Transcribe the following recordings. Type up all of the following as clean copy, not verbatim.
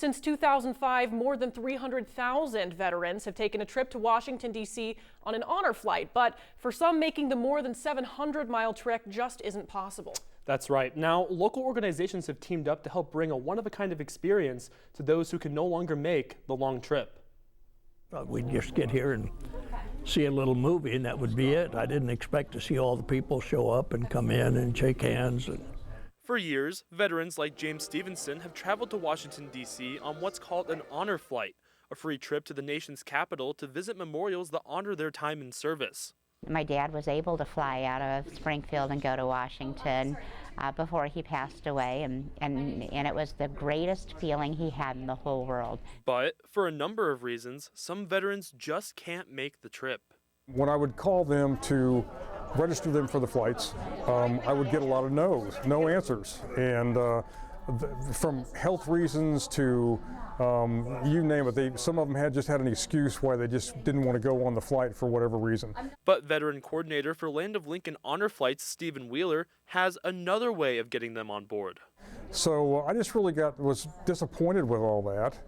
Since 2005, more than 300,000 veterans have taken a trip to Washington, D.C. on an honor flight. But for some, making the more than 700-mile trek just isn't possible. That's right. Now, local organizations have teamed up to help bring a one-of-a-kind experience to those who can no longer make the long trip. We'd just get here and see a little movie, and that would be it. I didn't expect to see all the people show up and come in and shake hands. For years, veterans like James Stevenson have traveled to Washington, D.C. on what's called an honor flight, a free trip to the nation's capital to visit memorials that honor their time in service. My dad was able to fly out of Springfield and go to Washington before he passed away, and it was the greatest feeling he had in the whole world. But for a number of reasons, some veterans just can't make the trip. When I would call them to register them for the flights, I would get a lot of no answers, and from health reasons to you name it. Some of them just had an excuse why they just didn't want to go on the flight for whatever reason. But veteran coordinator for Land of Lincoln Honor Flights, Stephen Wheeler, has another way of getting them on board. So I just really was disappointed with all that,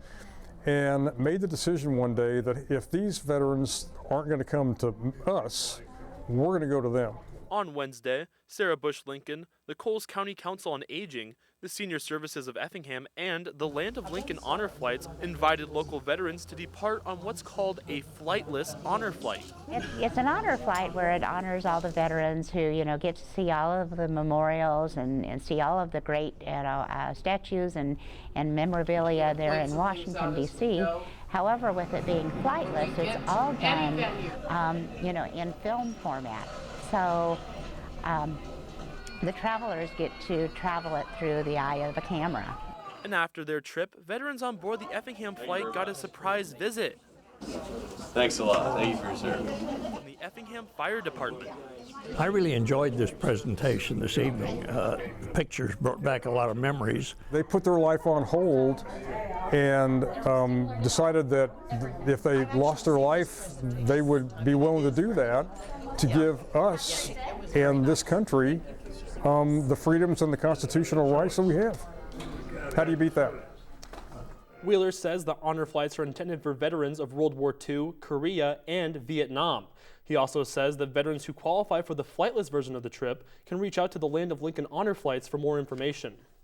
and made the decision one day that if these veterans aren't going to come to us, we're going to go to them. On Wednesday, Sarah Bush Lincoln, the Coles County Council on Aging, the Senior Services of Effingham, and the Land of Lincoln Honor Flights invited local veterans to depart on what's called a flightless honor flight. It's an honor flight where it honors all the veterans who, get to see all of the memorials and see all of the great, statues and memorabilia there in Washington, D.C. However, with it being flightless, it's all done, in film format. So the travelers get to travel it through the eye of a camera. And after their trip, veterans on board the Effingham flight got a surprise visit. Thanks a lot. Thank you for your service. From the Effingham Fire Department. I really enjoyed this presentation this evening. The pictures brought back a lot of memories. They put their life on hold and decided that if they lost their life, they would be willing to do that to give us and this country the freedoms and the constitutional rights that we have. How do you beat that? Wheeler says the honor flights are intended for veterans of World War II, Korea, and Vietnam. He also says that veterans who qualify for the flightless version of the trip can reach out to the Land of Lincoln Honor Flights for more information.